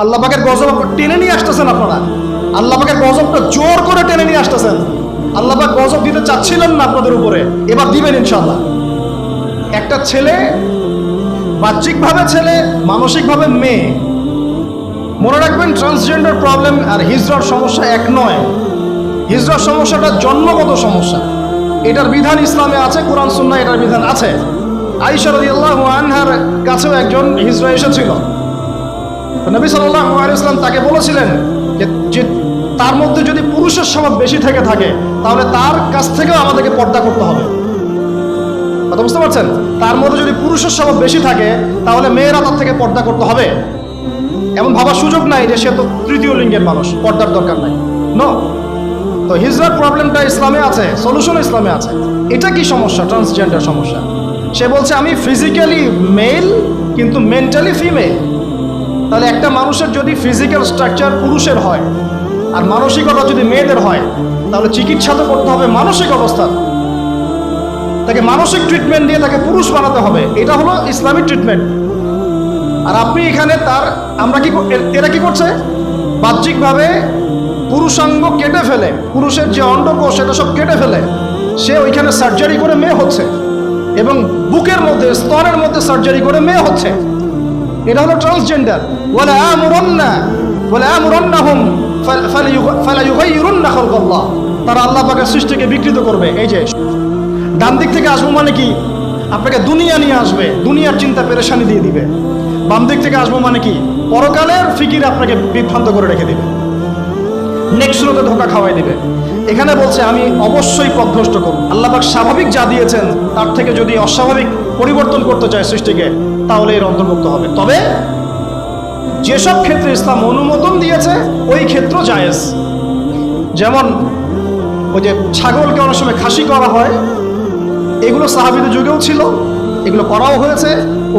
আল্লাহ পাকের গজব টেনে নিয়ে আসতেছেন আপনারা, আল্লাহ পাকের গজবটা জোর করে টেনে নিয়ে আসতেছেন। আল্লাহ পাক গজব দিতে চাচ্ছিলেন না আপনাদের উপরে, এবার দিবেন ইনশাআল্লাহ। একটা ছেলে বাহ্যিকভাবে ছেলে, মানসিকভাবে মেয়ে। মনে রাখবেন, ট্রান্সজেন্ডার প্রবলেম আর হিজড়ার সমস্যা এক নয়। হিজড়ার সমস্যাটা জন্মগত সমস্যা, এটার বিধান ইসলামে আছে, কোরআন সুন্নাহ এটার বিধান আছে। আয়েশা রাদিয়াল্লাহু আনহার কাছেও একজন হিজড়া এসেছিল। নবী সাল্লাল্লাহু আলাইহি ওয়াসাল্লাম তাকে বলেছিলেন যে তার মধ্যে যদি পুরুষের স্বভাব বেশি থেকে থাকে তাহলে তার কাছ থেকেও আমাদেরকে পর্দা করতে হবে। কথা বুঝতে পারছেন? তার মধ্যে যদি পুরুষের স্বভাব বেশি থাকে তাহলে মেয়েরা তার থেকে পর্দা করতে হবে। এমন ভাবার সুযোগ নাই যে সে তো তৃতীয় লিঙ্গের মানুষ, পর্দার দরকার নাই। নো। তো হিজড়ার প্রবলেমটা ইসলামে আছে, সলিউশন ইসলামে আছে। এটা কি সমস্যা? ট্রান্সজেন্ডার সমস্যা। সে বলছে আমি ফিজিক্যালি মেল কিন্তু মেন্টালি ফিমেল। তাহলে একটা মানুষের যদি ফিজিক্যাল স্ট্রাকচার পুরুষের হয় আর মানসিকতা যদি মেয়েদের হয়, তাহলে চিকিৎসা তো করতে হবে মানসিক অবস্থার। তাকে মানসিক ট্রিটমেন্ট দিয়ে তাকে পুরুষ বানাতে হবে। এটা হলো ইসলামিক ট্রিটমেন্ট। আর আপনি এখানে এরা কি করছে? বাহ্যিকভাবে পুরুষাঙ্গ কেটে ফেলে, পুরুষের যে অন্ডকোষ সেটা সব কেটে ফেলে সে ওইখানে সার্জারি করে মেয়ে হচ্ছে, এবং বুকের মধ্যে স্তনের মধ্যে সার্জারি করে মেয়ে হচ্ছে। এটা হলো ট্রান্সজেন্ডার। ওয়ালা আমুরান্নাহুম ফালায়ুগাইয়িরুন্না খালকাল্লাহ। তারা আল্লাহ পাকের সৃষ্টিকে বিকৃত করবে। এই যে ডান দিক থেকে আসবো মানে কি? আপনাকে দুনিয়া নিয়ে আসবে, দুনিয়ার চিন্তা পেরেশানি দিয়ে দিবে। বাম দিক থেকে আসবো মানে কি? পরকালের ফিকির আপনাকে বিভ্রান্ত করে রেখে দিবে, নেক্সট রোতে ধোকা খাওয়াই দিবে। এখানে বলছে আমি অবশ্যই পথভ্রষ্ট করব। আল্লাহ পাক স্বাভাবিক যা দিয়েছেন তার থেকে যদি অস্বাভাবিক পরিবর্তন করতে চায় সৃষ্টিকে, তাহলে এর অন্তর্ভুক্ত হবে। তবে যেসব ক্ষেত্রে ইসলাম অনুমোদন দিয়েছে ওই ক্ষেত্র জায়েজ। যেমন ওই যে ছাগলকে অনেক সময় খাসি করা হয়, এগুলো সাহাবীদের যুগেও ছিল, এগুলো করাও হয়েছে,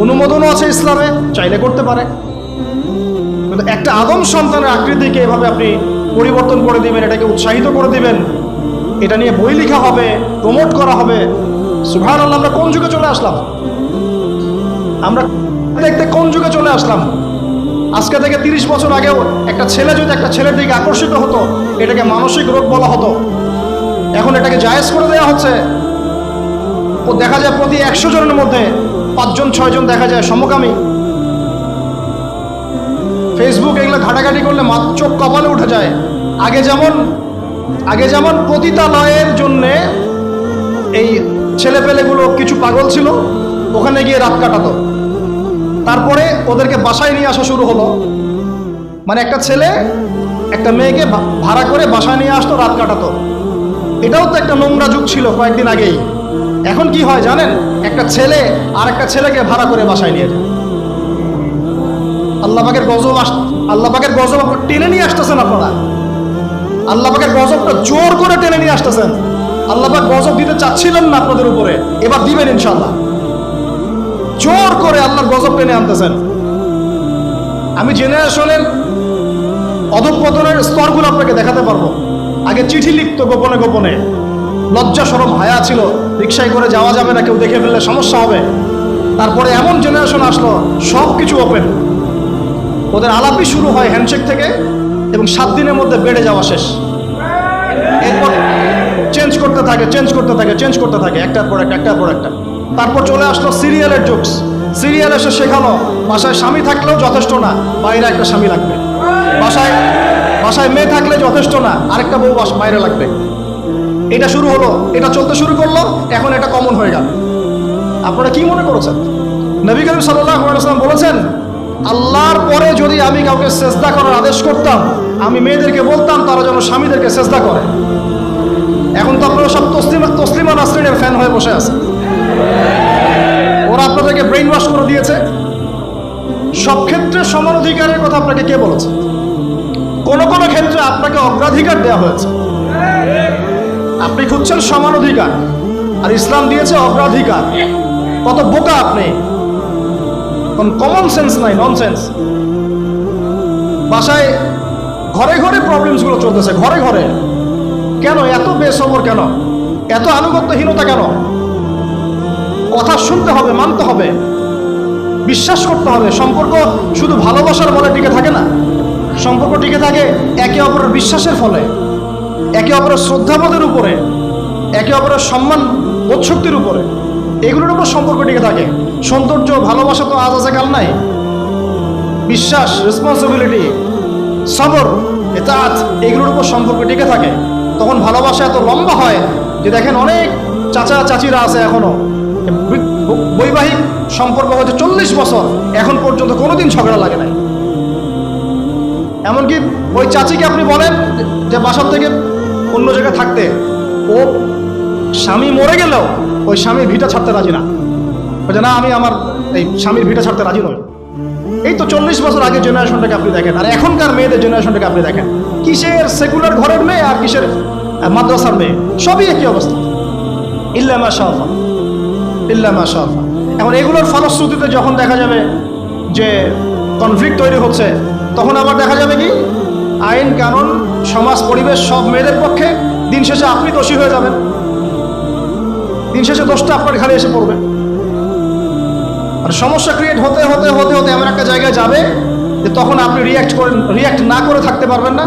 অনুমোদনও আছে ইসলামে, চাইলে করতে পারে। কিন্তু একটা আদম সন্তানের আকৃতিকে এভাবে আপনি পরিবর্তন করে দিবেন, এটাকে উৎসাহিত করে দিবেন, এটা নিয়ে বই লেখা হবে, প্রমোট করা হবে। সুবহানাল্লাহ, আমরা কোন যুগে চলে আসলাম? আমরা দেখতে কোন যুগে চলে আসলাম? আজকে থেকে 30 বছর আগেও একটা ছেলে যদি একটা ছেলের দিকে আকর্ষিত হতো, এটাকে মানসিক রোগ বলা হতো। এখন এটাকে জায়েজ করে দেওয়া হচ্ছে। ও দেখা যায় প্রতি 100 জনের মধ্যে 5 জন 6 জন দেখা যায় সমকামী। ফেসবুক এগুলো ঘাটাঘাটি করলে চোখ কপালে উঠে যায়। আগে যেমন পতিতালয়ের জন্যে এই ছেলেপেলেগুলো কিছু পাগল ছিল, ওখানে গিয়ে রাত কাটাতো। তারপরে ওদেরকে বাসায় নিয়ে আসা শুরু হলো। মানে একটা ছেলে একটা মেয়েকে ভাড়া করে বাসায় নিয়ে আসতো, রাত কাটাতো। এটাও তো একটা নোংরা যুগ ছিল কয়েকদিন আগেই। এখন কি হয় জানেন? একটা ছেলে আর একটা ছেলেকে ভাড়া করে বাসায় নিয়ে যায়। আল্লাহ পাকের গজব টেনে নিয়ে আসতেছেন আপনারা। আল্লাহ পাকের গজবটা জোর করে টেনে নিয়ে আসতেছেন। আল্লাহ পাক গজব দিতে চাচ্ছিলেন না আপনাদের উপরে, এবার দিবেন ইনশাআল্লাহ। জোর করে আল্লাহর গজব টেনে আনতেছেন। আমি জেনারেশনের অধঃপতনের স্তরগুলো আপনাকে দেখাতে পারবো। আগে চিঠি লিখতো গোপনে গোপনে, লজ্জা শরম হায়া ছিল, রিক্সায় করে যাওয়া যাবে না, কেউ দেখে ফেললে সমস্যা হবে। তারপরে এমন জেনারেশন আসলো সব কিছু ওপেন। ওদের আলাপই শুরু হয় হ্যান্ডশেক থেকে, এবং 7 দিনের মধ্যে বেড়ে যাওয়া শেষ। এরপর চেঞ্জ করতে থাকে একটার পর একটা। তারপর চলে আসলো সিরিয়ালের জোকস। সিরিয়াল এসে শেখালো বাসায় স্বামী থাকলেও যথেষ্ট না, বাইরে একটা স্বামী লাগবে। বাসায় মেয়ে থাকলে যথেষ্ট না, আরেকটা বউ বাইরে লাগবে। এটা শুরু হলো, এটা চলতে শুরু করলো, এখন এটা কমন হয়ে গেল। আপনারা কি মনে করেছেন? নবী করিম সাল্লাল্লাহু আলাইহি ওয়াসাল্লাম বলেছেন, আল্লাহর পরে যদি আমি কাউকে সেজদা করার আদেশ করতাম, আমি মেয়েদেরকে বলতাম তারা যেন স্বামীদেরকে সেজদা করে। এখন তো আপনারা সব তসলিমা নাসরিনের ফ্যান হয়ে বসে আছে। ওরা আপনাদেরকে ব্রেইন ওয়াশ করে দিয়েছে। সব ক্ষেত্রে সমান অধিকারের কথা আপনাকে কে বলেছে? কোন কোন ক্ষেত্রে আপনাকে অগ্রাধিকার দেওয়া হয়েছে। আপনি খুঁজছেন সমান অধিকার, আর ইসলাম দিয়েছে অগ্রাধিকার। কত বোকা আপনি! কোন কমন সেন্স নাই, ননসেন্স। বাসায় ঘরে ঘরে প্রবলেমসগুলো চলতেছে, ঘরে ঘরে। কেন এত বেসবর? কেন এত আনুগত্যহীনতা? কেন? কথা শুনতে হবে, মানতে হবে, বিশ্বাস করতে হবে। সম্পর্ক শুধু ভালোবাসার বলে টিকে থাকে না। একে অপরের বিশ্বাসের ফলে, একে অপরের শ্রদ্ধাবোধের উপরে, একে অপরের সম্মান বোধশক্তির উপরে, এগুলোর উপর সম্পর্ক টিকে থাকে। সৌন্দর্য ভালোবাসা তো আজ আছে কাল নাই। বিশ্বাস, রেসপন্সিবিলিটি, সবর, ইতাআত, এগুলোর উপর সম্পর্ক টিকে থাকে। তখন ভালোবাসা এত লম্বা হয় যে দেখেন অনেক চাচা চাচিরা আছে এখনো বৈবাহিক সম্পর্ক হচ্ছে 40 বছর, এখন পর্যন্ত কোনোদিন ঝগড়া লাগে নাই। এমনকি ওই চাচিকে আপনি বলেন যে বাসার থেকে অন্য জায়গায় থাকতে, ও স্বামী মরে গেলেও ওই স্বামীর ভিটা ছাড়তে রাজি না, বলছে না আমি আমার এই স্বামীর ভিটা ছাড়তে রাজি নই। এই তো 40 বছর আগে জেনারেশনটাকে আপনি দেখেন, আর এখনকার মেয়েদের জেনারেশনটাকে আপনি দেখেন, কিসের সেকুলার ঘরের মেয়ে আর কিসের মাদ্রাসার মেয়ে, সবই একই অবস্থা। ইল্লা মাশাআল্লাহ, ইল্লা মাশাআল্লাহ। এখন এগুলোর ফলশ্রুতিতে যখন দেখা যাবে যে কনফ্লিক্ট তৈরি হচ্ছে, তখন আবার দেখা যাবে কি আইন কানুন সমাজ পরিবেশ সব মেয়েদের পক্ষে, দিন শেষে আপনি দোষী হয়ে যাবেন, দিন শেষে দোষটা আপনার ঘাড়ে এসে পড়বে। আর সমস্যা ক্রিয়েট হতে হতে হতে হতে এমন একটা জায়গায় যাবে যে তখন আপনি রিয়াক্ট না করে থাকতে পারবেন না।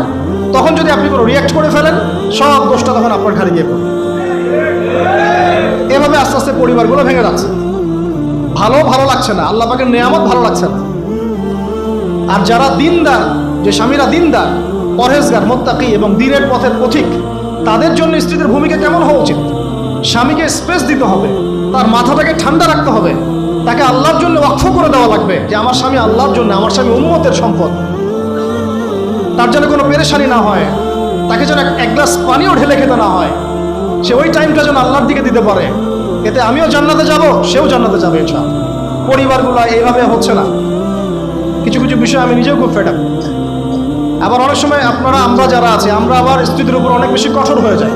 তখন যদি আপনি কোনো রিয়াক্ট করে ফেলেন, সব দোষটা তখন আপনার ঘাড়ে গিয়ে পড়বে। এভাবে আস্তে আস্তে পরিবারগুলো ভেঙে যাচ্ছে। ভালো লাগছে না, আল্লাহ পাকের নেয়ামত ভালো লাগছে না। আর যারা দিনদার, যে স্বামীরা দিনদার, পরহেজগার, মুত্তাকি এবং দ্বীনের পথের পথিক, তাদের জন্য স্ত্রীদের ভূমিকা কেমন হওয়া উচিত? স্বামীকে স্পেস দিতে হবে, তার মাথাটাকে ঠান্ডা রাখতে হবে, তাকে আল্লাহর জন্য ওয়াকফ করে দেওয়া লাগবে যে আমার স্বামী আল্লাহর জন্য, আমার স্বামী উম্মতের সম্পদ, তার যেন কোনো পেরেশানি না হয়, তাকে যেন এক গ্লাস পানিও ঢেলে খেতে না হয়, সে ওই টাইমটা যেন আল্লাহর দিকে দিতে পারে। এতে আমিও জান্নাতে যাব, সেও জান্নাতে যাবে ইনশাআল্লাহ। পরিবারগুলো এইভাবে হচ্ছে না। কিছু কিছু বিষয় আমি নিজেও খুব ফেড আপ। আবার অনেক সময় আমরা যারা আছি, আমরা আবার স্ত্রীদের উপর অনেক বেশি কঠোর হয়ে যাই।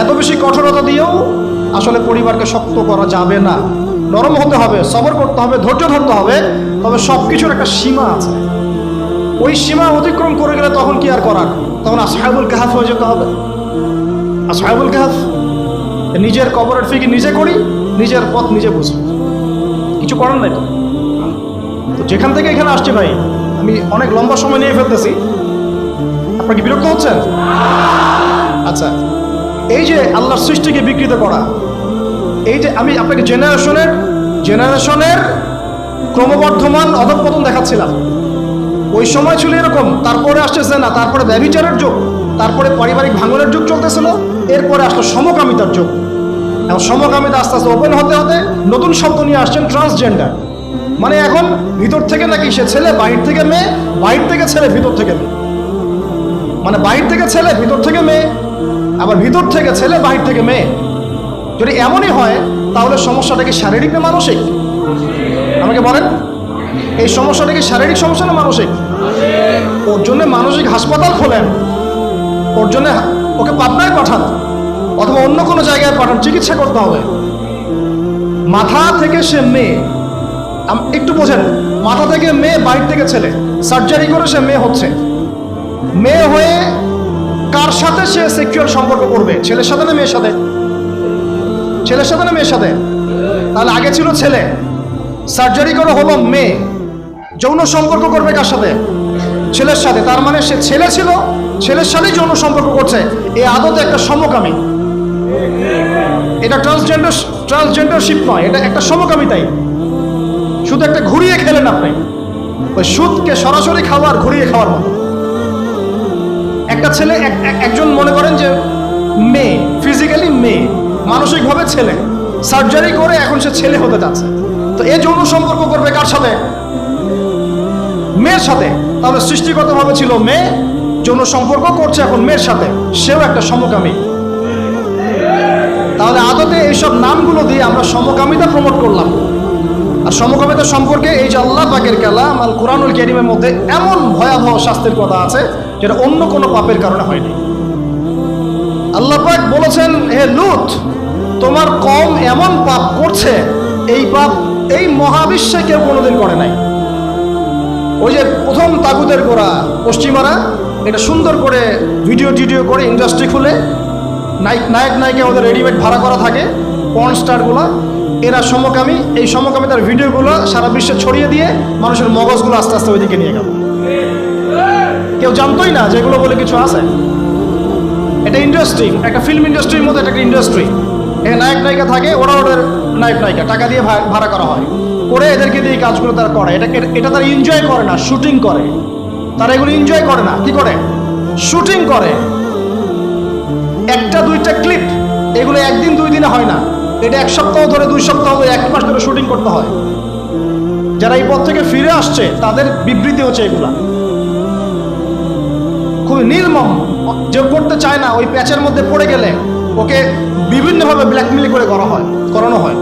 এত বেশি কঠোরতা দিয়েও আসলে পরিবারকে শক্ত করা যাবে না। নরম হতে হবে, সবর করতে হবে, ধৈর্য ধরতে হবে, তবে সব কিছুর একটা সীমা আছে। ওই সীমা অতিক্রম করে গেলে তখন কি আর করার? তখন আসহাবুল কাহাফ হয়ে যেতে হবে। আসহাবুল কাহাফ, নিজের কবরের ফিকির নিজে করি, নিজের পথ নিজে বুঝি, কিছু করার নাই। তো যেখান থেকে এখানে আসছে ভাই, আমি অনেক লম্বা সময় নিয়ে ফেলতেছি, আপনার কি বিরক্ত হচ্ছেন? আচ্ছা, এই যে আল্লাহর সৃষ্টিকে বিকৃত করা, এই যে আমি আপনাকে জেনারেশনের ক্রমবর্ধমান অধঃপতন দেখাচ্ছিলাম। ওই সময় ছিল এরকম, তারপরে আসতেছে না, তারপরে ব্যভিচারের যুগ, তারপরে পারিবারিক ভাঙনের যুগ চলতেছিল, এরপরে আসলো সমকামিতার যুগ। এখন সমকামিতা আস্তে আস্তে ওপেন হতে হতে নতুন শব্দ নিয়ে আসছেন, ট্রান্সজেন্ডার। মানে এখন ভিতর থেকে নাকি সে ছেলে, বাহির থেকে মেয়ে, বাহির থেকে ছেলে, ভিতর থেকে মেয়ে। মানে বাহির থেকে ছেলে, ভিতর থেকে মেয়ে, আবার ভিতর থেকে ছেলে, বাহির থেকে মেয়ে। যদি এমনই হয় তাহলে সমস্যাটা কি শারীরিক না মানসিক? আমাকে বলেন, এই সমস্যাটা কি শারীরিক সমস্যা না মানসিক? ওর জন্য মানসিক হাসপাতাল খোলেন, ওর জন্য ওকে পাবনায় পাঠান, অথবা অন্য কোনো জায়গায় পাঠান, চিকিৎসা করতে হবে। মাথা থেকে সে মেয়ে, একটু বোঝেন, মাথা থেকে মেয়ে, বাইর থেকে ছেলে, সার্জারি করে সে মেয়ে হচ্ছে। মেয়ে হয়ে কার সাথে সে সেক্সুয়াল সম্পর্ক করবে? ছেলের সাথে না মেয়ের সাথে? ছেলের সাথে না মেয়ের সাথে? তাহলে আগে ছিল ছেলে, সার্জারি করে হলো মেয়ে, যৌন সম্পর্ক করবে কার সাথে? ছেলের সাথে। তার মানে সে ছেলে ছিল, ছেলের সাথেই যৌন সম্পর্ক করছে। এই আদতে একটা সমকামী। এটা ট্রান্সজেন্ডারশিপ নয়, এটা একটা সমকামিতাই। শুধু একটা ঘুরিয়ে খেলেন আপনি, ওই সুদকে সরাসরি খাওয়ার, ঘুরিয়ে খাওয়ার মতো। একটা ছেলে, একজন মনে করেন যে মেয়ে, ফিজিক্যালি মেয়ে, মানসিকভাবে ছেলে, সার্জারি করে এখন সে ছেলে হতে যাচ্ছে। তো এই যৌন সম্পর্ক করবে কার সাথে? মেয়ের সাথে। তাহলে সৃষ্টিগতভাবে ছিল মেয়ে, যৌন সম্পর্ক করছে এখন মেয়ের সাথে, সেও একটা সমকামী। তাহলে আদতে এইসব নামগুলো দিয়ে আমরা সমকামিতা প্রমোট করলাম। আর সমকামিতা সম্পর্কে এই যে আল্লাহ পাকের কালাম আল কুরআনুল কারীমের মধ্যে এমন ভয়াবহ শাস্তির কথা আছে যেটা অন্য কোনো পাপের কারণে হয়নি। আল্লাহ পাক বলেছেন, হে লূত, তোমার কওম এমন পাপ করছে, এই পাপ এই মহাবিশ্বে কেউ কোনোদিন করে নাই। ওই যে প্রথম তাগুতের গোড়া পশ্চিমারা এটা সুন্দর করে ভিডিও করে ইন্ডাস্ট্রি খুলে নায়ক নায়িকা ওদের রেডিমেড ভাড়া করা থাকে, পর্ন স্টারগুলো, এরা সমকামী। এই সমকামিতার ভিডিওগুলো সারা বিশ্বে ছড়িয়ে দিয়ে মানুষের মগজগুলো আস্তে আস্তে ওইদিকে নিয়ে গেল। কেউ জানতোই না যেগুলো বলে কিছু আছে। এটা ইন্ডাস্ট্রি, একটা ফিল্ম ইন্ডাস্ট্রির মধ্যে একটা ইন্ডাস্ট্রি। এখানে নায়ক নায়িকা থাকে, ওরা ওদের নায়ক নায়িকা টাকা দিয়ে ভাড়া করা হয়, করে এদেরকে দিয়ে কাজগুলো তারা করে। এটা তারা এনজয় করে না, শুটিং করে। তারা এগুলো এনজয় করে না, কি করে? শুটিং করে। একটা দুইটা ক্লিপ, এগুলো একদিন দুই দিনে হয় না, এটা এক সপ্তাহ ধরে, 2 সপ্তাহ ধরে, 1 মাস ধরে শুটিং করতে হয়। যারা এই পথ থেকে ফিরে আসছে তাদের বিবৃতি হচ্ছে এগুলা, খুবই নির্মম। যে করতে চায় না, ওই প্যাচের মধ্যে পড়ে গেলে ওকে বিভিন্নভাবে ব্ল্যাকমেল করে করানো হয়।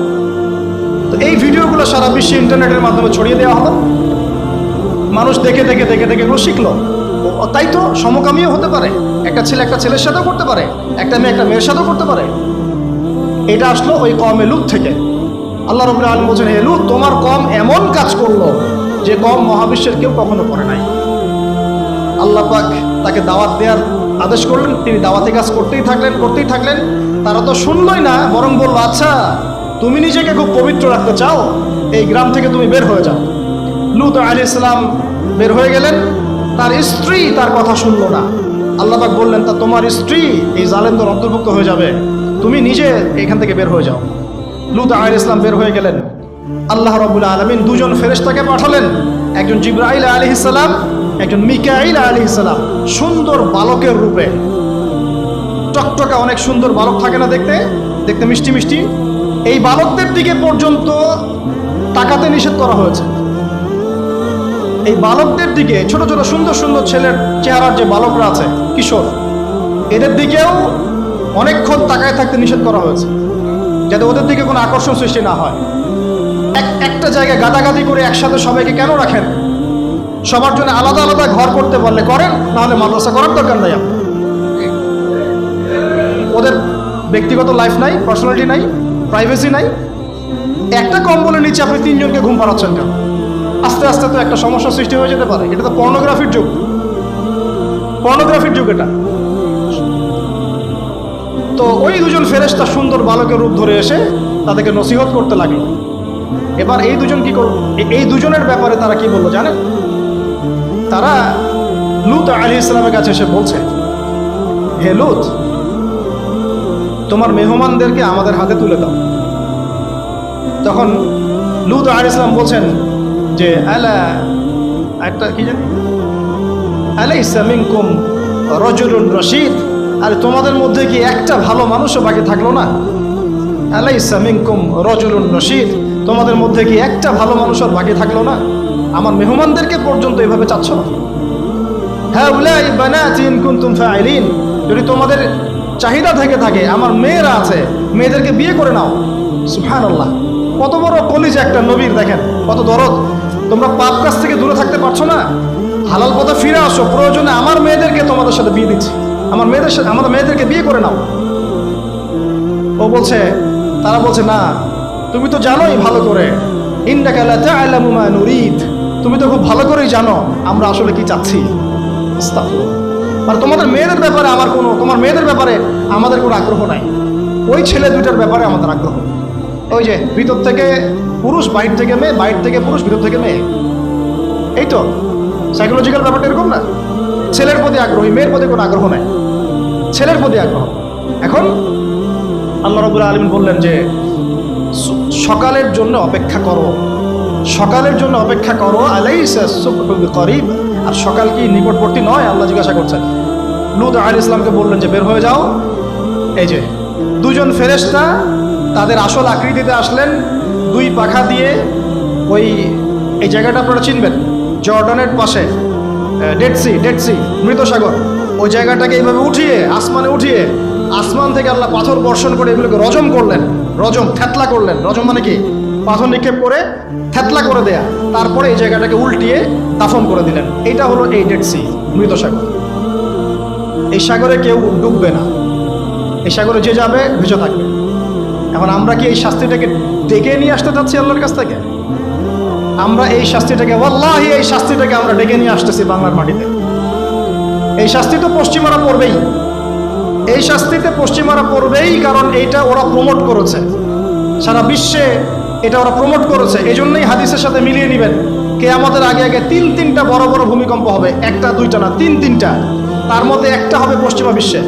তো এই ভিডিওগুলো সারা বিশ্বে ইন্টারনেটের মাধ্যমে ছড়িয়ে দেওয়া হলো। মানুষ দেখে দেখে দেখে দেখে এগুলো শিখলো। তাই তো সমকামীও হতে পারে, একটা ছেলে একটা ছেলের সাথেও করতে পারে, একটা মেয়ে একটা মেয়ের সাথেও করতে পারে। এটা আসলো ওই কওমে লূত থেকে। আল্লাহ রাব্বুল আলামিন বলছেন, হে লূত, তোমার কওম এমন কাজ করলো যে কওম মহাবিশ্বের কেউ কখনো করে নাই। আল্লাহ পাক তাকে দাওয়াত দেওয়ার আদেশ করলেন, তিনি দাওয়াতে কাজ করতেই থাকলেন। তারা তো শুনলই না, বরং বলল, আচ্ছা তুমি নিজেকে খুব পবিত্র রাখতে চাও, এই গ্রাম থেকে তুমি বের হয়ে যাও। লূত আলাইহিস সালাম বের হয়ে গেলেন। তার স্ত্রী তার কথা শুনলো না। আল্লাহ পাক বললেন, তা তোমার স্ত্রী এই জালেমদের অন্তর্ভুক্ত হয়ে যাবে, তুমি নিজে এখান থেকে বের হয়ে যাও। লূত আলাইহিস সালাম বের হয়ে গেলেন। আল্লাহ রাব্বুল আলামিন 2 জন ফেরেশতাকে পাঠালেন, একজন জিবরাইল আলাইহিস সালাম, একজন মিকাইল আলাইহিস সালাম, সুন্দর বালকের রূপে। টকটকা অনেক সুন্দর বালক থাকে না, দেখতে দেখতে মিষ্টি মিষ্টি। এই বালকদের দিকে পর্যন্ত তাকাতে নিষেধ করা হয়েছে। এই বালকদের দিকে, ছোট ছোট সুন্দর সুন্দর ছেলের চেহারার যে বালকরা আছে, কিশোর, এদের দিকেও অনেকক্ষণ তাকায় থাকতে নিষেধ করা হয়েছে, যাতে ওদের দিকে কোনো আকর্ষণ সৃষ্টি না হয়। একটা জায়গায় গাদাগাদি করে একসাথে সবাইকে কেন রাখেন? সবার জন্য আলাদা আলাদা ঘর করতে পারলে করেন, নাহলে মাদ্রাসা করার দরকার নাই। ওদের ব্যক্তিগত লাইফ নাই, পার্সোনালিটি নাই, প্রাইভেসি নাই। একটা কম্বলের নিচে আপনি 3 জনকে ঘুম পাড়াচ্ছেন কেন? আস্তে আস্তে তো একটা সমস্যা সৃষ্টি হয়ে যেতে পারে। এটা তো পর্নোগ্রাফির যুগ, এটা। তো ওই 2 জন ফেরেশতা সুন্দর বালকের রূপ ধরে এসে তাদেরকে নসিহত করতে লাগলো। এবার এই 2 জন কি করলো? এই 2 জনের ব্যাপারে তারা কি বললো জানেন? তারা লূত আলাইহিস সালামের কাছে এসে বলছে, হে লূত, তোমার মেহমানদেরকে আমাদের হাতে তুলে দাও। তখন লূত আলাইহিস সালাম বলছেন যে, একটা কি জানি, আলাইসা মিনকুম রাজুলুন রশীদ, আরে তোমাদের মধ্যে কি একটা ভালো মানুষও বাকি থাকলো না? আলাইসা মিনকুম রাজুলুন রশীদ, তোমাদের মধ্যে কি একটা ভালো মানুষও বাকি থাকলো না? আমার মেহমানদেরকে পর্যন্ত এভাবে চাচ্ছ? হাউলাই বানাতি ইন কুনতুম ফাইলিন, যদি তোমাদের চাহিদা থেকে থাকে, আমার মেয়েরা আছে, মেয়েদেরকে বিয়ে করে নাও। সুবহানাল্লাহ, কত বড় কলিজা একটা নবীর, দেখেন কত দরদ। তোমরা পাপ কাজ থেকে দূরে থাকতে পারছো না, হালাল পথে ফিরে আসো, প্রয়োজনে আমার মেয়েদেরকে তোমাদের সাথে বিয়ে দিচ্ছি, আমাদের মেয়েদেরকে বিয়ে করে নাও। ও বলছে, তারা বলছে, না, তুমি তো জানোই ভালো করে, ইন্নাকা লা তা'লামু মা নুরিদ, তুমি তো খুব ভালো করেই জানো আমরা আসলে কি চাচ্ছি। আস্তাগফিরুল্লাহ। মানে তোমার মেয়েদের ব্যাপারে আমাদের কোনো আগ্রহ নাই, ওই ছেলে 2টার ব্যাপারে আমাদের আগ্রহ। ওই যে ভিতর থেকে পুরুষ, বাইরে থেকে মেয়ে, বাইরে থেকে পুরুষ, ভিতর থেকে মেয়ে। এই তো সাইকোলজিক্যাল ব্যাপারটা এরকম না? ছেলের প্রতি আগ্রহী, মেয়ের প্রতি কোনো আগ্রহ নাই, ছেলের প্রতি আগ্রহ। এখন আল্লাহ রাব্বুল আলামিন বললেন যে, সকালের জন্য অপেক্ষা করো, আলাইসা সুবহু বিকরিব, আর সকাল কি নিকটবর্তী নয়? আল্লাহ জিজ্ঞাসা করছেন। লূত আলাইহিস সালামকে বললেন যে, বের হয়ে যাও। এই যে 2 জন ফেরেশতা তাদের আসল আকৃতিতে আসলেন, 2 পাখা দিয়ে। এই জায়গাটা আপনারা চিনবেন, জর্ডানের পাশে ডেড সি, মৃত সাগর। ওই জায়গাটাকে এইভাবে আসমানে উঠিয়ে আসমান থেকে আল্লাহ পাথর বর্ষণ করে এগুলোকে রজম করলেন, থেতলা করলেন। রজম মানে কি? পাথর নিক্ষেপ করে থেতলা করে দেয়া, তারপরে এই জায়গাটাকে উল্টিয়ে দাফন করে দিলেন। এটা হলো এই ডেড সি, মৃত সাগর। এই সাগরে কেউ ডুববে না, এই সাগরে যে যাবে ভেসে থাকবে। এখন আমরা কি এই শাস্তিটাকে ডেকে নিয়ে আসতে চাচ্ছি আল্লাহর কাছ থেকে? আমরা এই শাস্তিটাকে, ওয়াল্লাহি এই শাস্তিটাকে আমরা ডেকে নিয়ে আসতেছি বাংলার মাটিতে। এই শাস্তি তো পশ্চিমারা পড়বেই, এই শাস্তিতে পশ্চিমারা পড়বেই, কারণ এইটা ওরা প্রমোট করেছে সারা বিশ্বে, এটা ওরা প্রমোট করেছে। এই জন্যই হাদিসের সাথে মিলিয়ে নেবেন, কিয়ামতের আগে আগে তিনটা বড় বড় ভূমিকম্প হবে, একটা দুইটা না, তিনটা। তার মধ্যে একটা হবে পশ্চিমা বিশ্বে,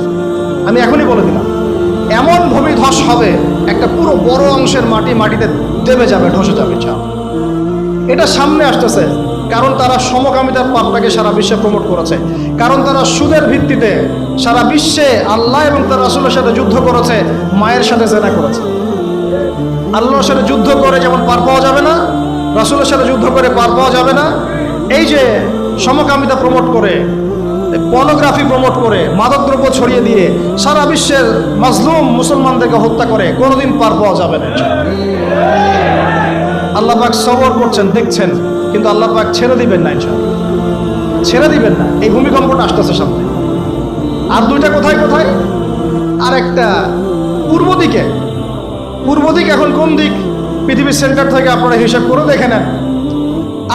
আমি এখনই বলে দিলাম। এমন ভূমিধস হবে, একটা পুরো বড় অংশের মাটিতে দেবে যাবে, ধসে যাবে। এটা সামনে আসতেছে, কারণ তারা সমকামিতার পাপটাকে সারা বিশ্বে প্রমোট করেছে, কারণ তারা সুদের ভিত্তিতে সারা বিশ্বে আল্লাহ এবং তার রাসূলের সাথে যুদ্ধ করেছে, মায়ের সাথে জেনা করেছে। আল্লাহর সাথে যুদ্ধ করে যেমন পার পাওয়া যাবে না, রাসূলের সাথে যুদ্ধ করে পার পাওয়া যাবে না, এই যে সমকামিতা প্রমোট করে, পর্নোগ্রাফি প্রমোট করে, মাদকদ্রব্য ছড়িয়ে দিয়ে সারা বিশ্বের মাজলুম মুসলমানদেরকে হত্যা করে কোনোদিন পার পাওয়া যাবে না। আল্লাহ পাক সবর করছেন, দেখছেন, কিন্তু আল্লাহ পাক ছেড়ে দিবেন না, ইনশাআল্লাহ ছেড়ে দিবেন না। এই ভূমিকম্পটা আসতেছে সামনে। আর দুইটা কোথায় কোথায়? আর একটা পূর্ব দিকে। পূর্ব দিক এখন কোন দিক? পৃথিবীর সেন্টার থেকে আপনারা হিসাব করে দেখে নেন।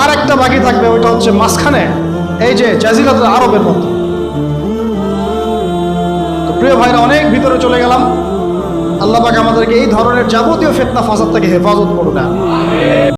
আর একটা বাকি থাকবে, ওইটা হচ্ছে মাঝখানে, এই যে জাজিরাতুল আরবের মধ্যে। তো প্রিয় ভাইরা, অনেক ভিতরে চলে গেলাম। আল্লাহ পাক আমাদেরকে এই ধরনের যাবতীয় ফিতনা ফাসাদ থেকে হেফাজত করুন।